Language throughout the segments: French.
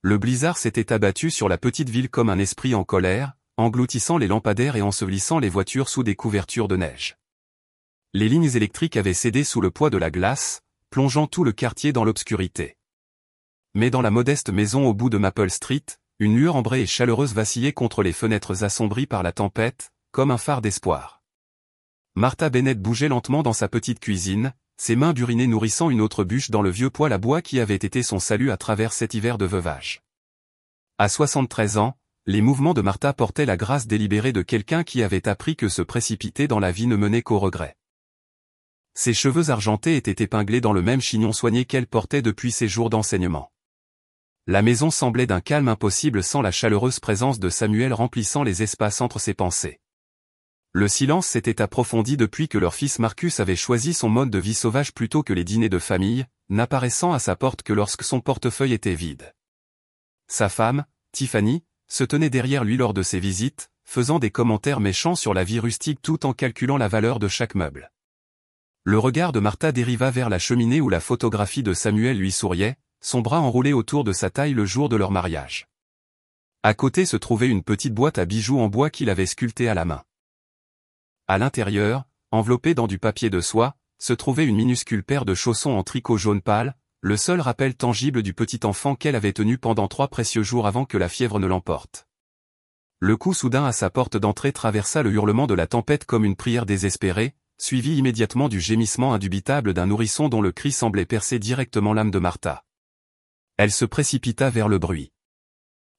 Le blizzard s'était abattu sur la petite ville comme un esprit en colère, engloutissant les lampadaires et ensevelissant les voitures sous des couvertures de neige. Les lignes électriques avaient cédé sous le poids de la glace, plongeant tout le quartier dans l'obscurité. Mais dans la modeste maison au bout de Maple Street, une lueur ambrée et chaleureuse vacillait contre les fenêtres assombries par la tempête, comme un phare d'espoir. Martha Bennett bougeait lentement dans sa petite cuisine, ses mains burinées nourrissant une autre bûche dans le vieux poêle à bois qui avait été son salut à travers cet hiver de veuvage. À 73 ans, les mouvements de Martha portaient la grâce délibérée de quelqu'un qui avait appris que se précipiter dans la vie ne menait qu'au regret. Ses cheveux argentés étaient épinglés dans le même chignon soigné qu'elle portait depuis ses jours d'enseignement. La maison semblait d'un calme impossible sans la chaleureuse présence de Samuel remplissant les espaces entre ses pensées. Le silence s'était approfondi depuis que leur fils Marcus avait choisi son mode de vie sauvage plutôt que les dîners de famille, n'apparaissant à sa porte que lorsque son portefeuille était vide. Sa femme, Tiffany, se tenait derrière lui lors de ses visites, faisant des commentaires méchants sur la vie rustique tout en calculant la valeur de chaque meuble. Le regard de Martha dériva vers la cheminée où la photographie de Samuel lui souriait, son bras enroulé autour de sa taille le jour de leur mariage. À côté se trouvait une petite boîte à bijoux en bois qu'il avait sculptée à la main. À l'intérieur, enveloppée dans du papier de soie, se trouvait une minuscule paire de chaussons en tricot jaune pâle, le seul rappel tangible du petit enfant qu'elle avait tenu pendant 3 précieux jours avant que la fièvre ne l'emporte. Le coup soudain à sa porte d'entrée traversa le hurlement de la tempête comme une prière désespérée, suivi immédiatement du gémissement indubitable d'un nourrisson dont le cri semblait percer directement l'âme de Martha. Elle se précipita vers le bruit.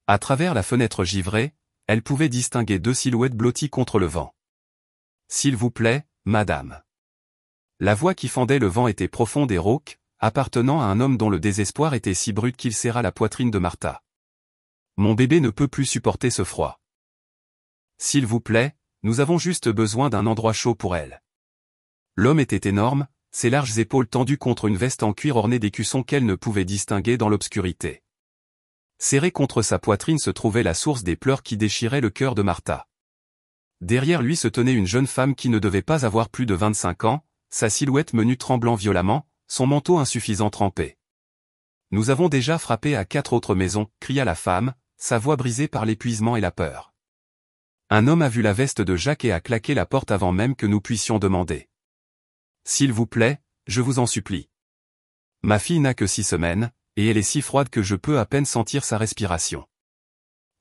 À travers la fenêtre givrée, elle pouvait distinguer 2 silhouettes blotties contre le vent. « S'il vous plaît, madame. » La voix qui fendait le vent était profonde et rauque, appartenant à un homme dont le désespoir était si brut qu'il serra la poitrine de Martha. « Mon bébé ne peut plus supporter ce froid. S'il vous plaît, nous avons juste besoin d'un endroit chaud pour elle. » L'homme était énorme, ses larges épaules tendues contre une veste en cuir ornée d'écussons qu'elle ne pouvait distinguer dans l'obscurité. Serrée contre sa poitrine se trouvait la source des pleurs qui déchiraient le cœur de Martha. Derrière lui se tenait une jeune femme qui ne devait pas avoir plus de 25 ans, sa silhouette menue tremblant violemment, son manteau insuffisant trempé. « Nous avons déjà frappé à 4 autres maisons, » cria la femme, sa voix brisée par l'épuisement et la peur. Un homme a vu la veste de Jacques et a claqué la porte avant même que nous puissions demander. « S'il vous plaît, je vous en supplie. Ma fille n'a que 6 semaines, et elle est si froide que je peux à peine sentir sa respiration. »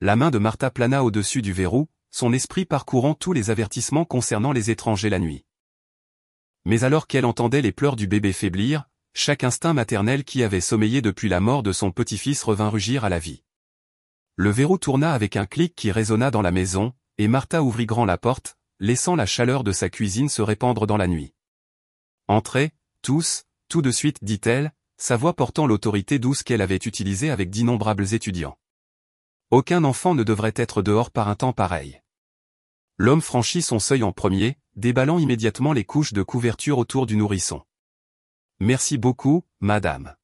La main de Martha plana au-dessus du verrou, son esprit parcourant tous les avertissements concernant les étrangers la nuit. Mais alors qu'elle entendait les pleurs du bébé faiblir, chaque instinct maternel qui avait sommeillé depuis la mort de son petit-fils revint rugir à la vie. Le verrou tourna avec un clic qui résonna dans la maison, et Martha ouvrit grand la porte, laissant la chaleur de sa cuisine se répandre dans la nuit. « Entrez, tous, tout de suite, dit-elle, sa voix portant l'autorité douce qu'elle avait utilisée avec d'innombrables étudiants. Aucun enfant ne devrait être dehors par un temps pareil. » L'homme franchit son seuil en premier, déballant immédiatement les couches de couverture autour du nourrisson. « Merci beaucoup, madame.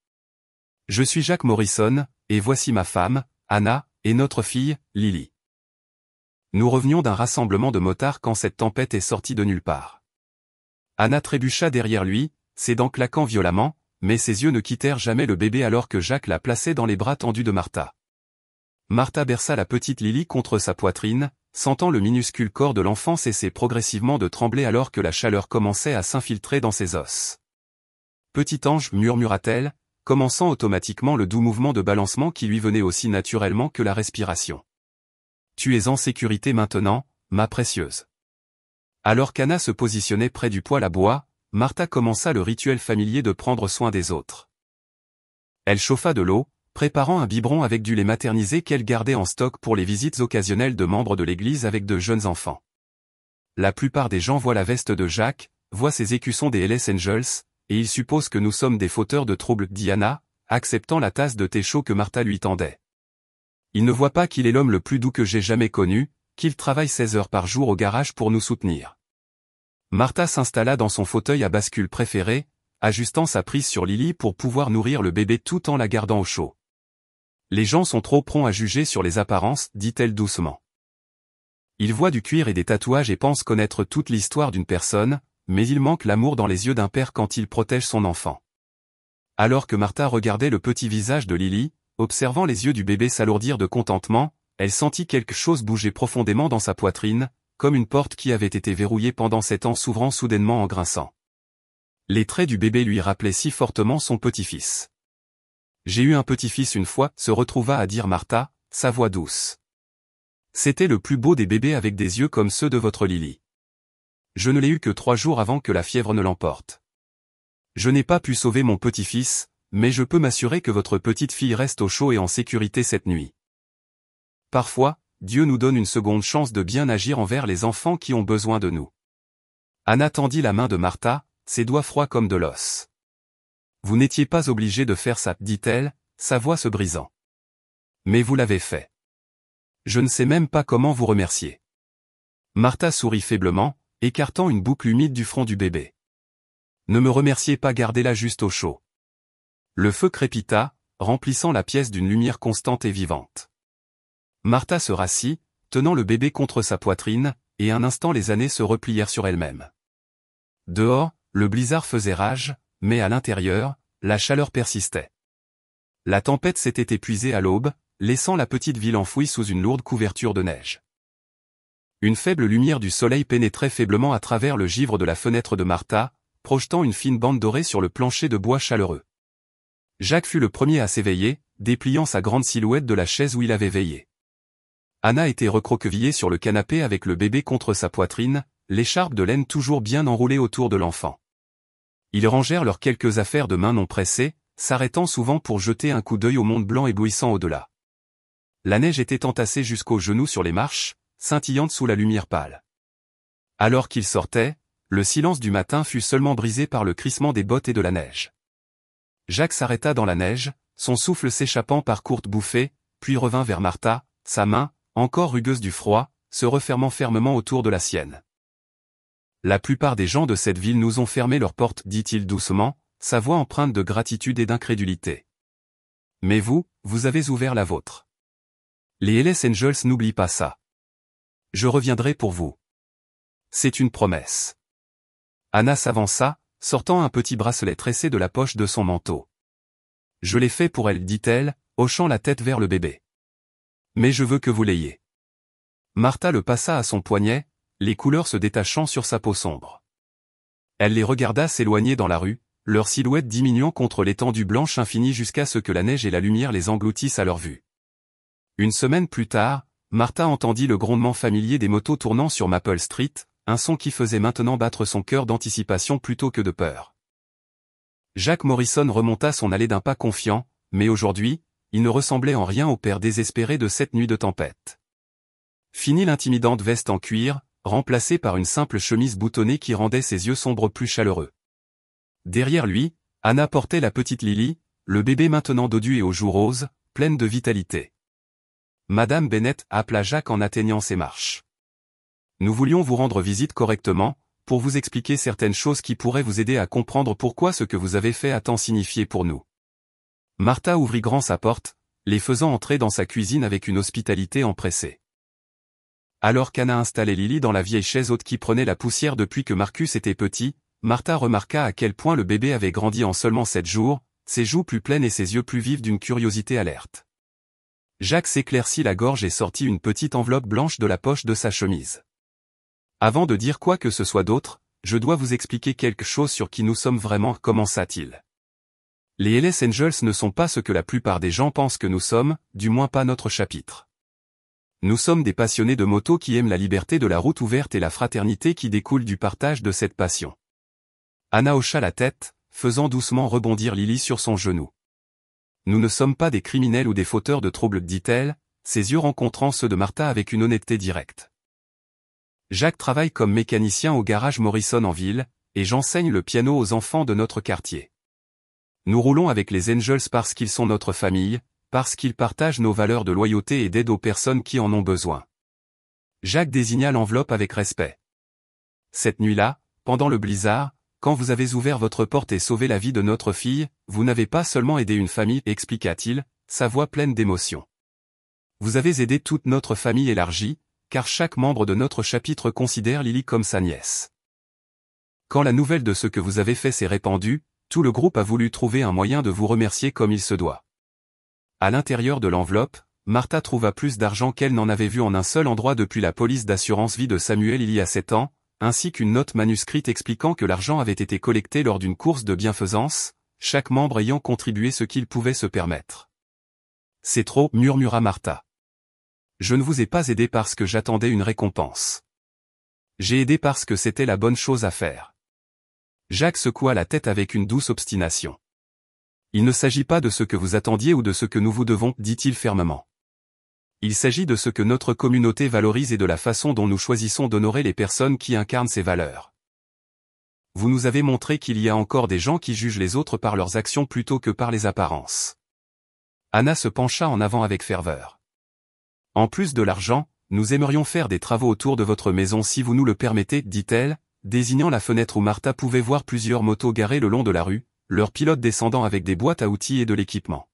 Je suis Jacques Morrison, et voici ma femme, Anna, et notre fille, Lily. » Nous revenions d'un rassemblement de motards quand cette tempête est sortie de nulle part. Anna trébucha derrière lui, ses dents claquant violemment, mais ses yeux ne quittèrent jamais le bébé alors que Jacques la plaçait dans les bras tendus de Martha. Martha berça la petite Lily contre sa poitrine, sentant le minuscule corps de l'enfant cesser progressivement de trembler alors que la chaleur commençait à s'infiltrer dans ses os. « Petit ange, murmura-t-elle, commençant automatiquement le doux mouvement de balancement qui lui venait aussi naturellement que la respiration. « Tu es en sécurité maintenant, ma précieuse. » Alors qu'Anna se positionnait près du poêle à bois, Martha commença le rituel familier de prendre soin des autres. Elle chauffa de l'eau, préparant un biberon avec du lait maternisé qu'elle gardait en stock pour les visites occasionnelles de membres de l'église avec de jeunes enfants. La plupart des gens voient la veste de Jacques, voient ses écussons des Hells Angels, et ils supposent que nous sommes des fauteurs de troubles, dit Anna, acceptant la tasse de thé chaud que Martha lui tendait. Ils ne voient pas qu'il est l'homme le plus doux que j'ai jamais connu, qu'il travaille 16 heures par jour au garage pour nous soutenir. Martha s'installa dans son fauteuil à bascule préféré, ajustant sa prise sur Lily pour pouvoir nourrir le bébé tout en la gardant au chaud. Les gens sont trop prompts à juger sur les apparences, dit-elle doucement. Ils voient du cuir et des tatouages et pensent connaître toute l'histoire d'une personne, mais il manque l'amour dans les yeux d'un père quand il protège son enfant. Alors que Martha regardait le petit visage de Lily, observant les yeux du bébé s'alourdir de contentement, elle sentit quelque chose bouger profondément dans sa poitrine, comme une porte qui avait été verrouillée pendant 7 ans s'ouvrant soudainement en grinçant. Les traits du bébé lui rappelaient si fortement son petit-fils. « J'ai eu un petit-fils une fois », se retrouva à dire Martha, sa voix douce. C'était le plus beau des bébés avec des yeux comme ceux de votre Lily. Je ne l'ai eu que 3 jours avant que la fièvre ne l'emporte. Je n'ai pas pu sauver mon petit-fils, mais je peux m'assurer que votre petite fille reste au chaud et en sécurité cette nuit. Parfois, Dieu nous donne une seconde chance de bien agir envers les enfants qui ont besoin de nous. Anna tendit la main de Martha, ses doigts froids comme de l'os. Vous n'étiez pas obligé de faire ça, dit-elle, sa voix se brisant. Mais vous l'avez fait. Je ne sais même pas comment vous remercier. Martha sourit faiblement, écartant une boucle humide du front du bébé. Ne me remerciez pas, gardez-la juste au chaud. Le feu crépita, remplissant la pièce d'une lumière constante et vivante. Martha se rassit, tenant le bébé contre sa poitrine, et un instant les années se replièrent sur elles-mêmes. Dehors, le blizzard faisait rage, mais à l'intérieur, la chaleur persistait. La tempête s'était épuisée à l'aube, laissant la petite ville enfouie sous une lourde couverture de neige. Une faible lumière du soleil pénétrait faiblement à travers le givre de la fenêtre de Martha, projetant une fine bande dorée sur le plancher de bois chaleureux. Jacques fut le premier à s'éveiller, dépliant sa grande silhouette de la chaise où il avait veillé. Anna était recroquevillée sur le canapé avec le bébé contre sa poitrine, l'écharpe de laine toujours bien enroulée autour de l'enfant. Ils rangèrent leurs quelques affaires de main non pressées, s'arrêtant souvent pour jeter un coup d'œil au monde blanc éblouissant au-delà. La neige était entassée jusqu'aux genoux sur les marches, scintillante sous la lumière pâle. Alors qu'ils sortaient, le silence du matin fut seulement brisé par le crissement des bottes et de la neige. Jacques s'arrêta dans la neige, son souffle s'échappant par courtes bouffées, puis revint vers Martha, sa main, encore rugueuse du froid, se refermant fermement autour de la sienne. La plupart des gens de cette ville nous ont fermé leurs portes, dit-il doucement, sa voix empreinte de gratitude et d'incrédulité. Mais vous, vous avez ouvert la vôtre. Les Hells Angels n'oublient pas ça. Je reviendrai pour vous. C'est une promesse. Anna s'avança, sortant un petit bracelet tressé de la poche de son manteau. Je l'ai fait pour elle, dit-elle, hochant la tête vers le bébé. Mais je veux que vous l'ayez. Martha le passa à son poignet, les couleurs se détachant sur sa peau sombre. Elle les regarda s'éloigner dans la rue, leur silhouette diminuant contre l'étendue blanche infinie jusqu'à ce que la neige et la lumière les engloutissent à leur vue. Une semaine plus tard, Martha entendit le grondement familier des motos tournant sur Maple Street, un son qui faisait maintenant battre son cœur d'anticipation plutôt que de peur. Jacques Morrison remonta son allée d'un pas confiant, mais aujourd'hui, il ne ressemblait en rien au père désespéré de cette nuit de tempête. Fini l'intimidante veste en cuir, remplacée par une simple chemise boutonnée qui rendait ses yeux sombres plus chaleureux. Derrière lui, Anna portait la petite Lily, le bébé maintenant dodu et aux joues roses, pleine de vitalité. Madame Bennett appela Jacques en atteignant ses marches. Nous voulions vous rendre visite correctement, pour vous expliquer certaines choses qui pourraient vous aider à comprendre pourquoi ce que vous avez fait a tant signifié pour nous. Martha ouvrit grand sa porte, les faisant entrer dans sa cuisine avec une hospitalité empressée. Alors qu'Anna installait Lily dans la vieille chaise haute qui prenait la poussière depuis que Marcus était petit, Martha remarqua à quel point le bébé avait grandi en seulement 7 jours, ses joues plus pleines et ses yeux plus vifs d'une curiosité alerte. Jacques s'éclaircit la gorge et sortit une petite enveloppe blanche de la poche de sa chemise. Avant de dire quoi que ce soit d'autre, je dois vous expliquer quelque chose sur qui nous sommes vraiment, commença-t-il. Les Hells Angels ne sont pas ce que la plupart des gens pensent que nous sommes, du moins pas notre chapitre. Nous sommes des passionnés de moto qui aiment la liberté de la route ouverte et la fraternité qui découle du partage de cette passion. Anna hocha la tête, faisant doucement rebondir Lily sur son genou. Nous ne sommes pas des criminels ou des fauteurs de troubles, dit-elle, ses yeux rencontrant ceux de Martha avec une honnêteté directe. Jacques travaille comme mécanicien au garage Morrison en ville, et j'enseigne le piano aux enfants de notre quartier. Nous roulons avec les Angels parce qu'ils sont notre famille, parce qu'ils partagent nos valeurs de loyauté et d'aide aux personnes qui en ont besoin. Jacques désigna l'enveloppe avec respect. Cette nuit-là, pendant le blizzard, quand vous avez ouvert votre porte et sauvé la vie de notre fille, vous n'avez pas seulement aidé une famille, expliqua-t-il, sa voix pleine d'émotion. Vous avez aidé toute notre famille élargie, car chaque membre de notre chapitre considère Lily comme sa nièce. Quand la nouvelle de ce que vous avez fait s'est répandue, tout le groupe a voulu trouver un moyen de vous remercier comme il se doit. À l'intérieur de l'enveloppe, Martha trouva plus d'argent qu'elle n'en avait vu en un seul endroit depuis la police d'assurance vie de Samuel il y a 7 ans, ainsi qu'une note manuscrite expliquant que l'argent avait été collecté lors d'une course de bienfaisance, chaque membre ayant contribué ce qu'il pouvait se permettre. « C'est trop, murmura Martha. Je ne vous ai pas aidé parce que j'attendais une récompense. J'ai aidé parce que c'était la bonne chose à faire. » Jacques secoua la tête avec une douce obstination. « Il ne s'agit pas de ce que vous attendiez ou de ce que nous vous devons, dit-il fermement. Il s'agit de ce que notre communauté valorise et de la façon dont nous choisissons d'honorer les personnes qui incarnent ces valeurs. Vous nous avez montré qu'il y a encore des gens qui jugent les autres par leurs actions plutôt que par les apparences. » Anna se pencha en avant avec ferveur. « En plus de l'argent, nous aimerions faire des travaux autour de votre maison si vous nous le permettez, dit-elle, désignant la fenêtre où Martha pouvait voir plusieurs motos garées le long de la rue, leurs pilotes descendant avec des boîtes à outils et de l'équipement.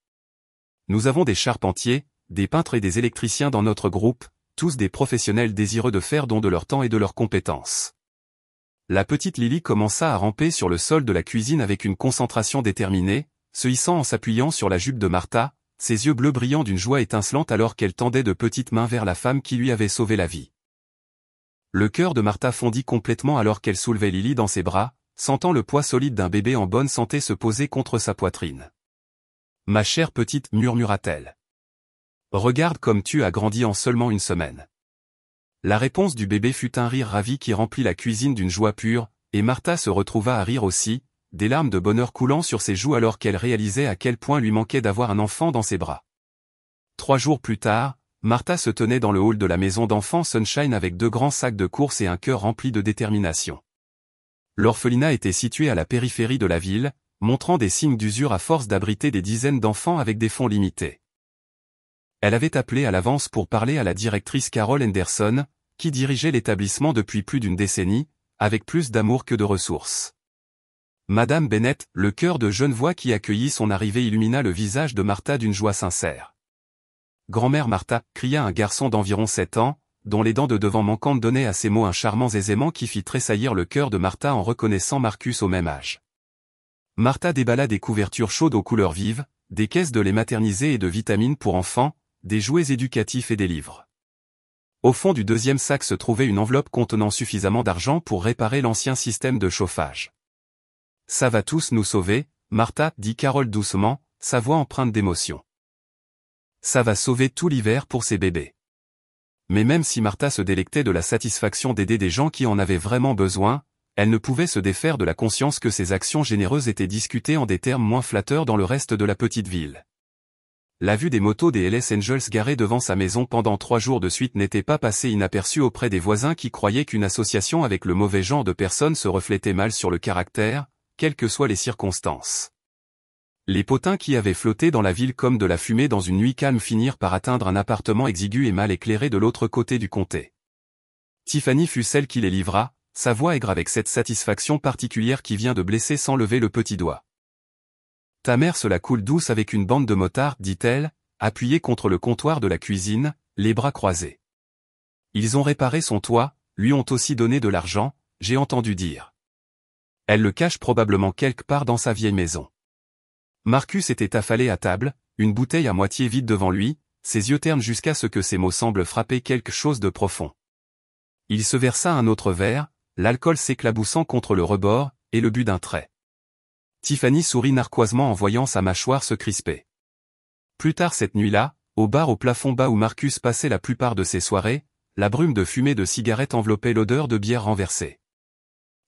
Nous avons des charpentiers, des peintres et des électriciens dans notre groupe, tous des professionnels désireux de faire don de leur temps et de leurs compétences. » La petite Lily commença à ramper sur le sol de la cuisine avec une concentration déterminée, se hissant en s'appuyant sur la jupe de Martha, ses yeux bleus brillant d'une joie étincelante alors qu'elle tendait de petites mains vers la femme qui lui avait sauvé la vie. Le cœur de Martha fondit complètement alors qu'elle soulevait Lily dans ses bras, sentant le poids solide d'un bébé en bonne santé se poser contre sa poitrine. « Ma chère petite, murmura-t-elle. Regarde comme tu as grandi en seulement une semaine. » La réponse du bébé fut un rire ravi qui remplit la cuisine d'une joie pure, et Martha se retrouva à rire aussi, des larmes de bonheur coulant sur ses joues alors qu'elle réalisait à quel point lui manquait d'avoir un enfant dans ses bras. 3 jours plus tard, Martha se tenait dans le hall de la maison d'enfants Sunshine avec 2 grands sacs de courses et un cœur rempli de détermination. L'orphelinat était situé à la périphérie de la ville, montrant des signes d'usure à force d'abriter des dizaines d'enfants avec des fonds limités. Elle avait appelé à l'avance pour parler à la directrice Carol Henderson, qui dirigeait l'établissement depuis plus d'une décennie, avec plus d'amour que de ressources. Madame Bennett, le chœur de jeunes voix qui accueillit son arrivée illumina le visage de Martha d'une joie sincère. « Grand-mère Martha » cria un garçon d'environ 7 ans, dont les dents de devant manquantes donnaient à ses mots un charmant aisément qui fit tressaillir le cœur de Martha en reconnaissant Marcus au même âge. Martha déballa des couvertures chaudes aux couleurs vives, des caisses de lait maternisé et de vitamines pour enfants, des jouets éducatifs et des livres. Au fond du 2e sac se trouvait une enveloppe contenant suffisamment d'argent pour réparer l'ancien système de chauffage. « Ça va tous nous sauver, Martha, dit Carol doucement, sa voix empreinte d'émotion. Ça va sauver tout l'hiver pour ces bébés. » Mais même si Martha se délectait de la satisfaction d'aider des gens qui en avaient vraiment besoin, elle ne pouvait se défaire de la conscience que ces actions généreuses étaient discutées en des termes moins flatteurs dans le reste de la petite ville. La vue des motos des Hells Angels garées devant sa maison pendant 3 jours de suite n'était pas passée inaperçue auprès des voisins qui croyaient qu'une association avec le mauvais genre de personnes se reflétait mal sur le caractère, quelles que soient les circonstances. Les potins qui avaient flotté dans la ville comme de la fumée dans une nuit calme finirent par atteindre un appartement exigu et mal éclairé de l'autre côté du comté. Tiffany fut celle qui les livra, sa voix aigre avec cette satisfaction particulière qui vient de blesser sans lever le petit doigt. « Ta mère se la coule douce avec une bande de motards, dit-elle, appuyée contre le comptoir de la cuisine, les bras croisés. Ils ont réparé son toit, lui ont aussi donné de l'argent, j'ai entendu dire. Elle le cache probablement quelque part dans sa vieille maison. » Marcus était affalé à table, une bouteille à moitié vide devant lui, ses yeux ternes jusqu'à ce que ses mots semblent frapper quelque chose de profond. Il se versa un autre verre, l'alcool s'éclaboussant contre le rebord, et le but d'un trait. Tiffany sourit narquoisement en voyant sa mâchoire se crisper. Plus tard cette nuit-là, au bar au plafond bas où Marcus passait la plupart de ses soirées, la brume de fumée de cigarette enveloppait l'odeur de bière renversée.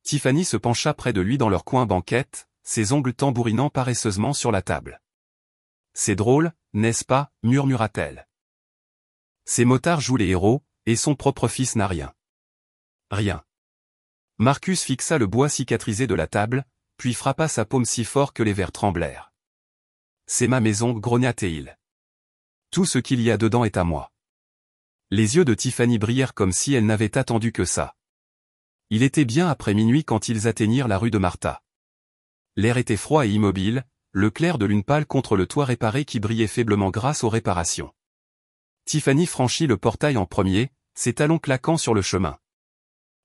Tiffany se pencha près de lui dans leur coin banquette, ses ongles tambourinant paresseusement sur la table. « C'est drôle, n'est-ce pas » murmura-t-elle. « Ces motards jouent les héros, et son propre fils n'a rien. » « Rien. » Marcus fixa le bois cicatrisé de la table, puis frappa sa paume si fort que les verres tremblèrent. « C'est ma maison, grogna-t-il. Tout ce qu'il y a dedans est à moi. » Les yeux de Tiffany brillèrent comme si elle n'avait attendu que ça. Il était bien après minuit quand ils atteignirent la rue de Martha. L'air était froid et immobile, le clair de lune pâle contre le toit réparé qui brillait faiblement grâce aux réparations. Tiffany franchit le portail en premier, ses talons claquant sur le chemin.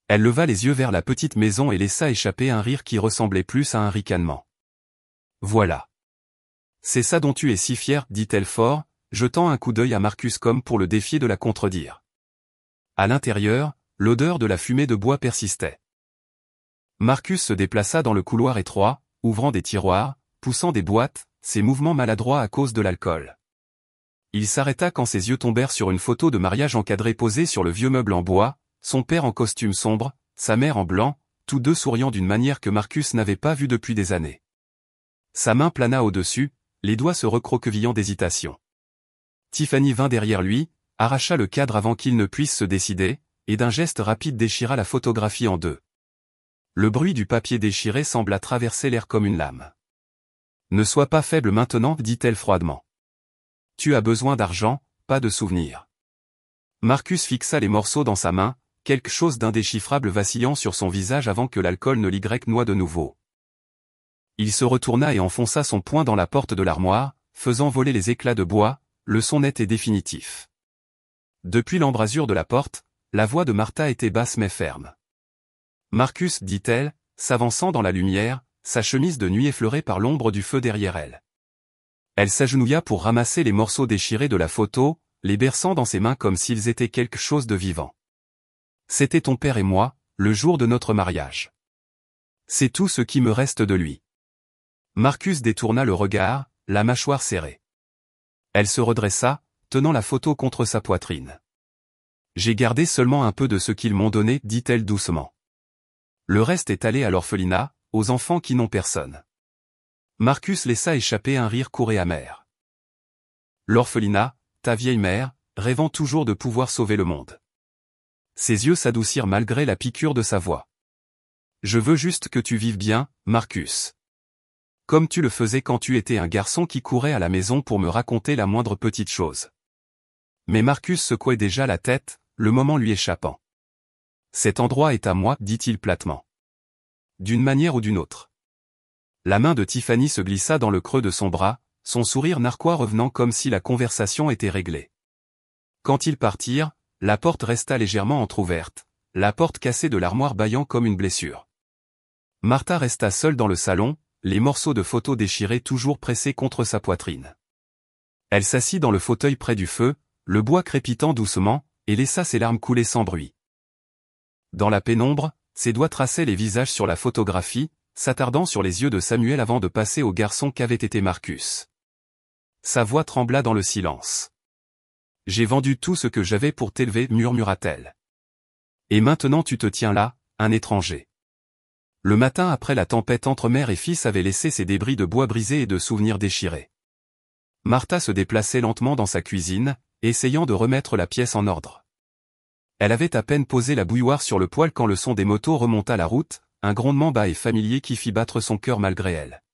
Elle leva les yeux vers la petite maison et laissa échapper un rire qui ressemblait plus à un ricanement. « Voilà. C'est ça dont tu es si fier, dit-elle fort, jetant un coup d'œil à Marcus comme pour le défier de la contredire. À l'intérieur, l'odeur de la fumée de bois persistait. Marcus se déplaça dans le couloir étroit, ouvrant des tiroirs, poussant des boîtes, ses mouvements maladroits à cause de l'alcool. Il s'arrêta quand ses yeux tombèrent sur une photo de mariage encadrée posée sur le vieux meuble en bois, son père en costume sombre, sa mère en blanc, tous deux souriant d'une manière que Marcus n'avait pas vue depuis des années. Sa main plana au-dessus, les doigts se recroquevillant d'hésitation. Tiffany vint derrière lui, arracha le cadre avant qu'il ne puisse se décider, et d'un geste rapide déchira la photographie en deux. Le bruit du papier déchiré sembla traverser l'air comme une lame. « Ne sois pas faible maintenant, dit-elle froidement. Tu as besoin d'argent, pas de souvenirs. » Marcus fixa les morceaux dans sa main, quelque chose d'indéchiffrable vacillant sur son visage avant que l'alcool ne l'y noie de nouveau. Il se retourna et enfonça son poing dans la porte de l'armoire, faisant voler les éclats de bois, le son net et définitif. Depuis l'embrasure de la porte, la voix de Martha était basse mais ferme. « Marcus, dit-elle, s'avançant dans la lumière, sa chemise de nuit effleurée par l'ombre du feu derrière elle. Elle s'agenouilla pour ramasser les morceaux déchirés de la photo, les berçant dans ses mains comme s'ils étaient quelque chose de vivant. « C'était ton père et moi, le jour de notre mariage. C'est tout ce qui me reste de lui. » Marcus détourna le regard, la mâchoire serrée. Elle se redressa, tenant la photo contre sa poitrine. « J'ai gardé seulement un peu de ce qu'ils m'ont donné, dit-elle doucement. Le reste est allé à l'orphelinat, aux enfants qui n'ont personne. » Marcus laissa échapper un rire court et amer. « L'orphelinat, ta vieille mère, rêvant toujours de pouvoir sauver le monde. » Ses yeux s'adoucirent malgré la piqûre de sa voix. « Je veux juste que tu vives bien, Marcus. Comme tu le faisais quand tu étais un garçon qui courait à la maison pour me raconter la moindre petite chose. » Mais Marcus secouait déjà la tête, le moment lui échappant. « Cet endroit est à moi, dit-il platement. D'une manière ou d'une autre. » La main de Tiffany se glissa dans le creux de son bras, son sourire narquois revenant comme si la conversation était réglée. Quand ils partirent, la porte resta légèrement entr'ouverte, la porte cassée de l'armoire bâillant comme une blessure. Martha resta seule dans le salon, les morceaux de photos déchirés toujours pressés contre sa poitrine. Elle s'assit dans le fauteuil près du feu, le bois crépitant doucement, et laissa ses larmes couler sans bruit. Dans la pénombre, ses doigts traçaient les visages sur la photographie, s'attardant sur les yeux de Samuel avant de passer au garçon qu'avait été Marcus. Sa voix trembla dans le silence. « J'ai vendu tout ce que j'avais pour t'élever, murmura-t-elle. Et maintenant tu te tiens là, un étranger. » Le matin après la tempête entre mère et fils avait laissé ses débris de bois brisés et de souvenirs déchirés. Martha se déplaçait lentement dans sa cuisine, essayant de remettre la pièce en ordre. Elle avait à peine posé la bouilloire sur le poêle quand le son des motos remonta la route, un grondement bas et familier qui fit battre son cœur malgré elle.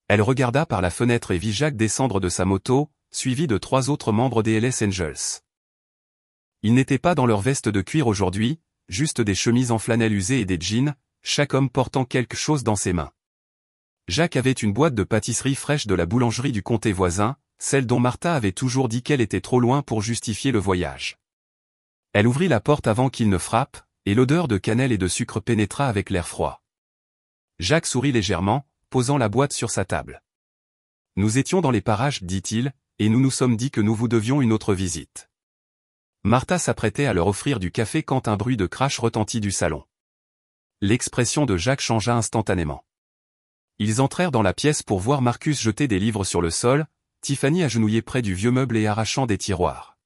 Elle regarda par la fenêtre et vit Jacques descendre de sa moto, suivi de 3 autres membres des Hells Angels. Ils n'étaient pas dans leur veste de cuir aujourd'hui, juste des chemises en flanelle usées et des jeans, chaque homme portant quelque chose dans ses mains. Jacques avait une boîte de pâtisserie fraîche de la boulangerie du comté voisin, celle dont Martha avait toujours dit qu'elle était trop loin pour justifier le voyage. Elle ouvrit la porte avant qu'il ne frappe, et l'odeur de cannelle et de sucre pénétra avec l'air froid. Jacques sourit légèrement, posant la boîte sur sa table. « Nous étions dans les parages, dit-il, et nous nous sommes dit que nous vous devions une autre visite. » Martha s'apprêtait à leur offrir du café quand un bruit de crash retentit du salon. L'expression de Jacques changea instantanément. Ils entrèrent dans la pièce pour voir Marcus jeter des livres sur le sol, Tiffany agenouillée près du vieux meuble et arrachant des tiroirs.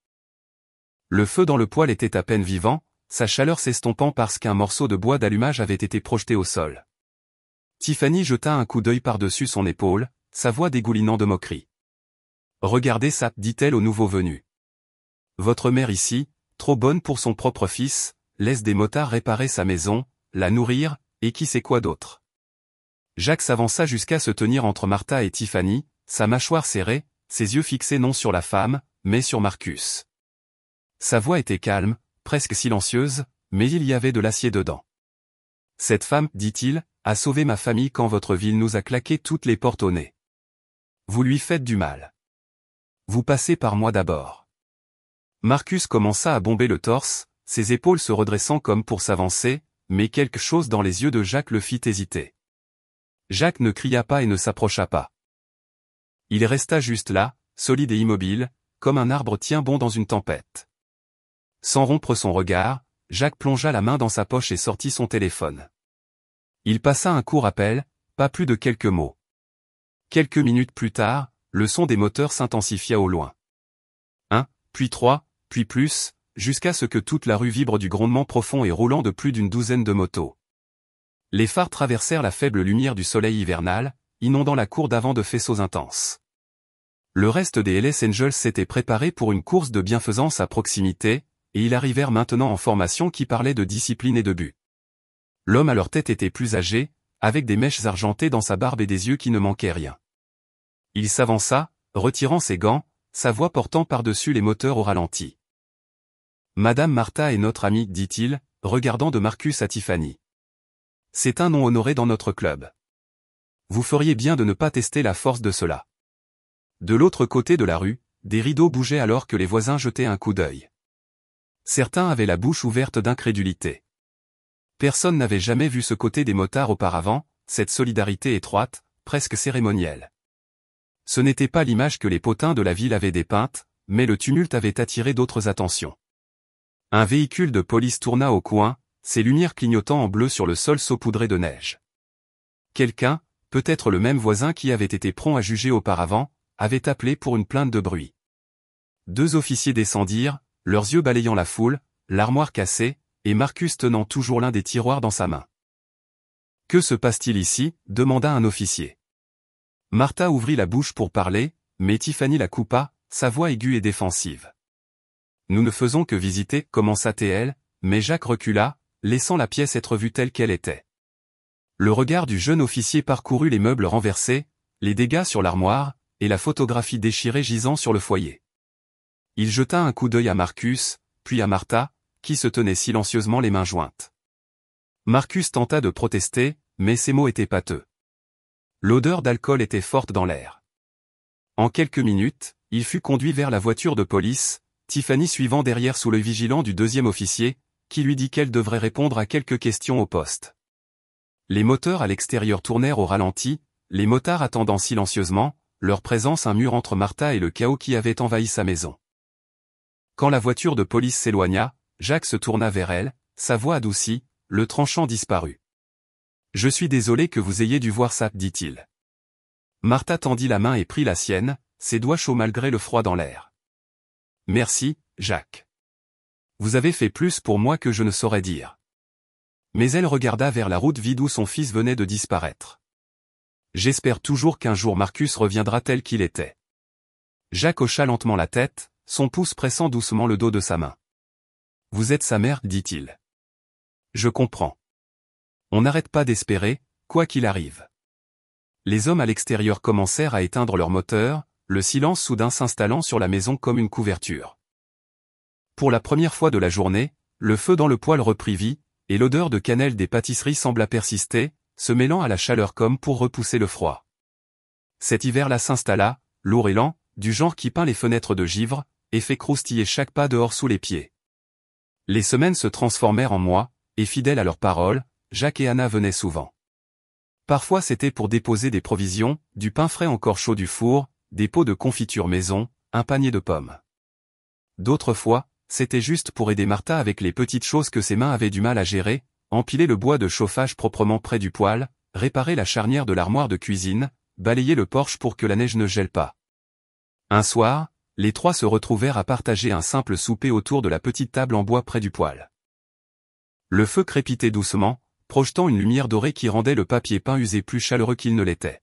Le feu dans le poêle était à peine vivant, sa chaleur s'estompant parce qu'un morceau de bois d'allumage avait été projeté au sol. Tiffany jeta un coup d'œil par-dessus son épaule, sa voix dégoulinant de moquerie. « Regardez ça, dit-elle au nouveau venu. Votre mère ici, trop bonne pour son propre fils, laisse des motards réparer sa maison, la nourrir, et qui sait quoi d'autre. » Jacques s'avança jusqu'à se tenir entre Martha et Tiffany, sa mâchoire serrée, ses yeux fixés non sur la femme, mais sur Marcus. Sa voix était calme, presque silencieuse, mais il y avait de l'acier dedans. « Cette femme, dit-il, a sauvé ma famille quand votre ville nous a claqué toutes les portes au nez. Vous lui faites du mal. Vous passez par moi d'abord. » Marcus commença à bomber le torse, ses épaules se redressant comme pour s'avancer, mais quelque chose dans les yeux de Jacques le fit hésiter. Jacques ne cria pas et ne s'approcha pas. Il resta juste là, solide et immobile, comme un arbre tient bon dans une tempête. Sans rompre son regard, Jacques plongea la main dans sa poche et sortit son téléphone. Il passa un court appel, pas plus de quelques mots. Quelques minutes plus tard, le son des moteurs s'intensifia au loin. 1, puis 3, puis plus, jusqu'à ce que toute la rue vibre du grondement profond et roulant de plus d'une douzaine de motos. Les phares traversèrent la faible lumière du soleil hivernal, inondant la cour d'avant de faisceaux intenses. Le reste des Hells Angels s'était préparé pour une course de bienfaisance à proximité, et ils arrivèrent maintenant en formation qui parlait de discipline et de but. L'homme à leur tête était plus âgé, avec des mèches argentées dans sa barbe et des yeux qui ne manquaient rien. Il s'avança, retirant ses gants, sa voix portant par-dessus les moteurs au ralenti. « Madame Martha est notre amie, dit-il, regardant de Marcus à Tiffany. C'est un nom honoré dans notre club. Vous feriez bien de ne pas tester la force de cela. » De l'autre côté de la rue, des rideaux bougeaient alors que les voisins jetaient un coup d'œil. Certains avaient la bouche ouverte d'incrédulité. Personne n'avait jamais vu ce côté des motards auparavant, cette solidarité étroite, presque cérémonielle. Ce n'était pas l'image que les potins de la ville avaient dépeinte, mais le tumulte avait attiré d'autres attentions. Un véhicule de police tourna au coin, ses lumières clignotant en bleu sur le sol saupoudré de neige. Quelqu'un, peut-être le même voisin qui avait été prompt à juger auparavant, avait appelé pour une plainte de bruit. 2 officiers descendirent, leurs yeux balayant la foule, l'armoire cassée, et Marcus tenant toujours l'un des tiroirs dans sa main. « Que se passe-t-il ici » demanda un officier. Martha ouvrit la bouche pour parler, mais Tiffany la coupa, sa voix aiguë et défensive. « Nous ne faisons que visiter » commença-t-elle, mais Jacques recula, laissant la pièce être vue telle qu'elle était. Le regard du jeune officier parcourut les meubles renversés, les dégâts sur l'armoire, et la photographie déchirée gisant sur le foyer. Il jeta un coup d'œil à Marcus, puis à Martha, qui se tenait silencieusement les mains jointes. Marcus tenta de protester, mais ses mots étaient pâteux. L'odeur d'alcool était forte dans l'air. En quelques minutes, il fut conduit vers la voiture de police, Tiffany suivant derrière sous l'œil vigilant du 2e officier, qui lui dit qu'elle devrait répondre à quelques questions au poste. Les moteurs à l'extérieur tournèrent au ralenti, les motards attendant silencieusement, leur présence un mur entre Martha et le chaos qui avait envahi sa maison. Quand la voiture de police s'éloigna, Jacques se tourna vers elle, sa voix adoucie, le tranchant disparut. « Je suis désolé que vous ayez dû voir ça, dit-il. » Martha tendit la main et prit la sienne, ses doigts chauds malgré le froid dans l'air. « Merci, Jacques. Vous avez fait plus pour moi que je ne saurais dire. » Mais elle regarda vers la route vide où son fils venait de disparaître. « J'espère toujours qu'un jour Marcus reviendra tel qu'il était. » Jacques hocha lentement la tête, son pouce pressant doucement le dos de sa main. « Vous êtes sa mère, dit-il. Je comprends. On n'arrête pas d'espérer, quoi qu'il arrive. » Les hommes à l'extérieur commencèrent à éteindre leurs moteurs, le silence soudain s'installant sur la maison comme une couverture. Pour la première fois de la journée, le feu dans le poêle reprit vie, et l'odeur de cannelle des pâtisseries sembla persister, se mêlant à la chaleur comme pour repousser le froid. Cet hiver-là s'installa, lourd et lent, du genre qui peint les fenêtres de givre, et fait croustiller chaque pas dehors sous les pieds. Les semaines se transformèrent en mois, et fidèles à leurs paroles, Jacques et Anna venaient souvent. Parfois c'était pour déposer des provisions, du pain frais encore chaud du four, des pots de confiture maison, un panier de pommes. D'autres fois, c'était juste pour aider Martha avec les petites choses que ses mains avaient du mal à gérer, empiler le bois de chauffage proprement près du poêle, réparer la charnière de l'armoire de cuisine, balayer le porche pour que la neige ne gèle pas. Un soir, les 3 se retrouvèrent à partager un simple souper autour de la petite table en bois près du poêle. Le feu crépitait doucement, projetant une lumière dorée qui rendait le papier peint usé plus chaleureux qu'il ne l'était.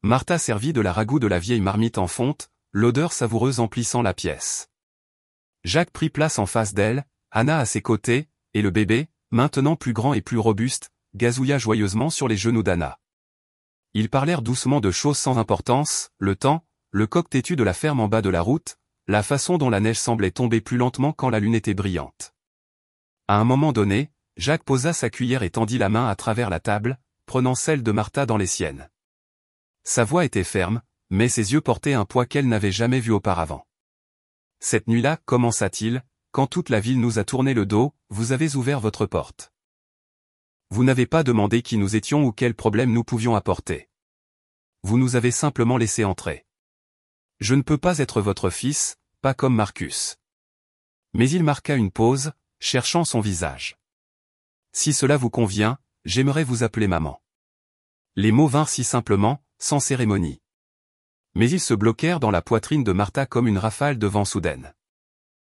Martha servit de la ragoût de la vieille marmite en fonte, l'odeur savoureuse emplissant la pièce. Jacques prit place en face d'elle, Anna à ses côtés, et le bébé, maintenant plus grand et plus robuste, gazouilla joyeusement sur les genoux d'Anna. Ils parlèrent doucement de choses sans importance, le temps, le coq têtu de la ferme en bas de la route, la façon dont la neige semblait tomber plus lentement quand la lune était brillante. À un moment donné, Jacques posa sa cuillère et tendit la main à travers la table, prenant celle de Martha dans les siennes. Sa voix était ferme, mais ses yeux portaient un poids qu'elle n'avait jamais vu auparavant. « Cette nuit-là, commença-t-il, quand toute la ville nous a tourné le dos, vous avez ouvert votre porte. Vous n'avez pas demandé qui nous étions ou quel problème nous pouvions apporter. vous nous avez simplement laissé entrer. Je ne peux pas être votre fils, pas comme Marcus. Mais il marqua une pause, cherchant son visage. Si cela vous convient, j'aimerais vous appeler maman. Les mots vinrent si simplement, sans cérémonie. Mais ils se bloquèrent dans la poitrine de Martha comme une rafale de vent soudaine.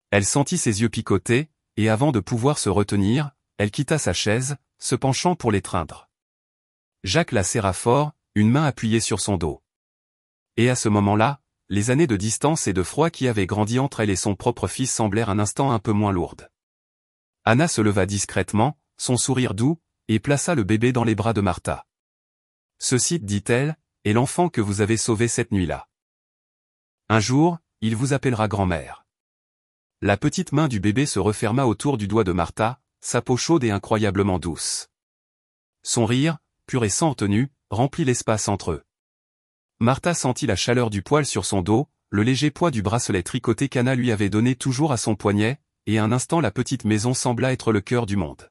Elle sentit ses yeux picoter, et avant de pouvoir se retenir, elle quitta sa chaise, se penchant pour l'étreindre. Jacques la serra fort, une main appuyée sur son dos. Et à ce moment-là, les années de distance et de froid qui avaient grandi entre elle et son propre fils semblèrent un instant un peu moins lourdes. Anna se leva discrètement, son sourire doux, et plaça le bébé dans les bras de Martha. Ceci, dit-elle, est l'enfant que vous avez sauvé cette nuit-là. Un jour, il vous appellera grand-mère. La petite main du bébé se referma autour du doigt de Martha, sa peau chaude et incroyablement douce. Son rire, pur et sans retenue, remplit l'espace entre eux. Martha sentit la chaleur du poil sur son dos, le léger poids du bracelet tricoté qu'Anna lui avait donné toujours à son poignet, et un instant la petite maison sembla être le cœur du monde.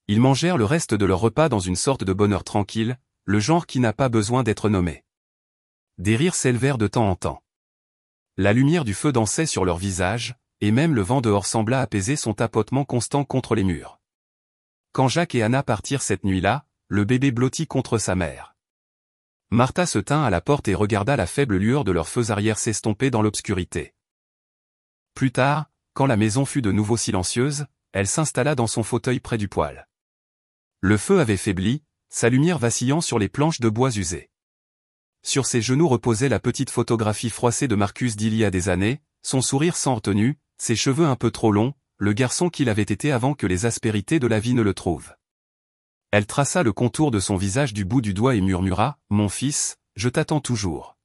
Ils mangèrent le reste de leur repas dans une sorte de bonheur tranquille, le genre qui n'a pas besoin d'être nommé. Des rires s'élevèrent de temps en temps. La lumière du feu dansait sur leurs visages, et même le vent dehors sembla apaiser son tapotement constant contre les murs. Quand Jacques et Anna partirent cette nuit-là, le bébé blottit contre sa mère. Martha se tint à la porte et regarda la faible lueur de leurs feux arrière s'estomper dans l'obscurité. Plus tard, quand la maison fut de nouveau silencieuse, elle s'installa dans son fauteuil près du poêle. Le feu avait faibli, sa lumière vacillant sur les planches de bois usées. Sur ses genoux reposait la petite photographie froissée de Marcus d'il y a des années, son sourire sans retenue, ses cheveux un peu trop longs, le garçon qu'il avait été avant que les aspérités de la vie ne le trouvent. Elle traça le contour de son visage du bout du doigt et murmura, « Mon fils, je t'attends toujours. »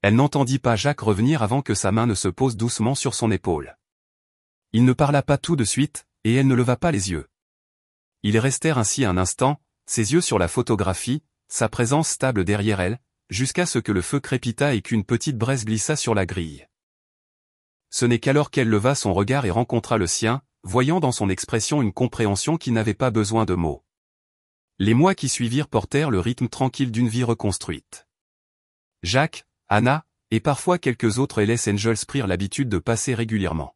Elle n'entendit pas Jacques revenir avant que sa main ne se pose doucement sur son épaule. Il ne parla pas tout de suite, et elle ne leva pas les yeux. Ils restèrent ainsi un instant, ses yeux sur la photographie, sa présence stable derrière elle, jusqu'à ce que le feu crépita et qu'une petite braise glissa sur la grille. Ce n'est qu'alors qu'elle leva son regard et rencontra le sien, voyant dans son expression une compréhension qui n'avait pas besoin de mots. Les mois qui suivirent portèrent le rythme tranquille d'une vie reconstruite. Jacques, Anna, et parfois quelques autres Hells Angels prirent l'habitude de passer régulièrement.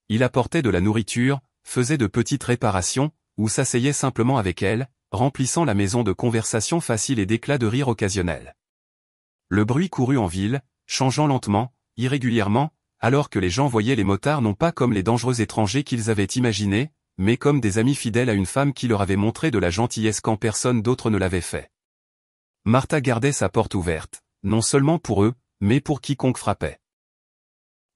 Il apportait de la nourriture, faisait de petites réparations, ou s'asseyait simplement avec elle, remplissant la maison de conversations faciles et d'éclats de rire occasionnels. Le bruit courut en ville, changeant lentement, irrégulièrement, alors que les gens voyaient les motards non pas comme les dangereux étrangers qu'ils avaient imaginés, mais comme des amis fidèles à une femme qui leur avait montré de la gentillesse quand personne d'autre ne l'avait fait. Martha gardait sa porte ouverte, non seulement pour eux, mais pour quiconque frappait.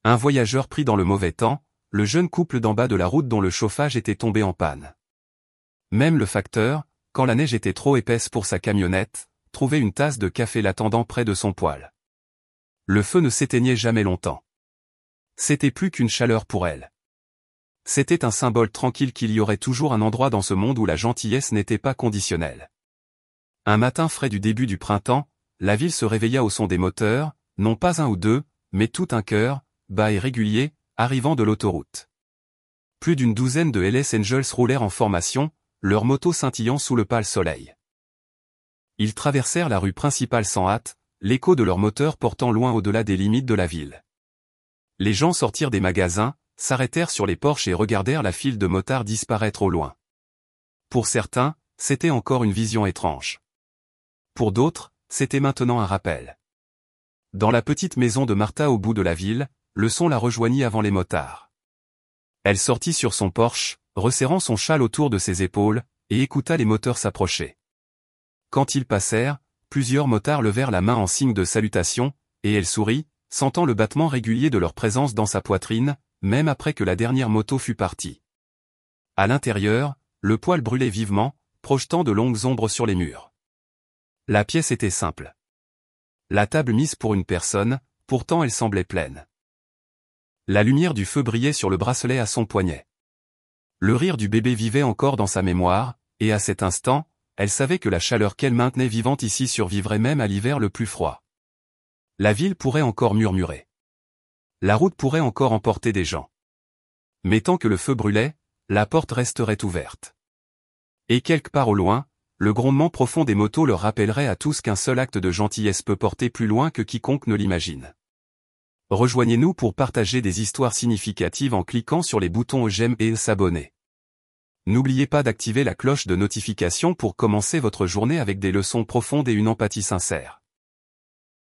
Un voyageur pris dans le mauvais temps, le jeune couple d'en bas de la route dont le chauffage était tombé en panne. Même le facteur, quand la neige était trop épaisse pour sa camionnette, trouvait une tasse de café l'attendant près de son poêle. Le feu ne s'éteignait jamais longtemps. C'était plus qu'une chaleur pour elle. C'était un symbole tranquille qu'il y aurait toujours un endroit dans ce monde où la gentillesse n'était pas conditionnelle. Un matin frais du début du printemps, la ville se réveilla au son des moteurs, non pas un ou deux, mais tout un chœur, bas et régulier, arrivant de l'autoroute. Plus d'une douzaine de Hells Angels roulèrent en formation, leurs motos scintillant sous le pâle soleil. Ils traversèrent la rue principale sans hâte, l'écho de leurs moteurs portant loin au-delà des limites de la ville. Les gens sortirent des magasins, s'arrêtèrent sur les porches et regardèrent la file de motards disparaître au loin. Pour certains, c'était encore une vision étrange. Pour d'autres, c'était maintenant un rappel. Dans la petite maison de Martha au bout de la ville, le son la rejoignit avant les motards. Elle sortit sur son porche, resserrant son châle autour de ses épaules, et écouta les moteurs s'approcher. Quand ils passèrent, plusieurs motards levèrent la main en signe de salutation, et elle sourit, sentant le battement régulier de leur présence dans sa poitrine, même après que la dernière moto fut partie. À l'intérieur, le poêle brûlait vivement, projetant de longues ombres sur les murs. La pièce était simple. La table mise pour une personne, pourtant elle semblait pleine. La lumière du feu brillait sur le bracelet à son poignet. Le rire du bébé vivait encore dans sa mémoire, et à cet instant, elle savait que la chaleur qu'elle maintenait vivante ici survivrait même à l'hiver le plus froid. La ville pourrait encore murmurer. La route pourrait encore emporter des gens. Mais tant que le feu brûlait, la porte resterait ouverte. Et quelque part au loin, Le grondement profond des motos leur rappellerait à tous qu'un seul acte de gentillesse peut porter plus loin que quiconque ne l'imagine. Rejoignez-nous pour partager des histoires significatives en cliquant sur les boutons j'aime et s'abonner. N'oubliez pas d'activer la cloche de notification pour commencer votre journée avec des leçons profondes et une empathie sincère.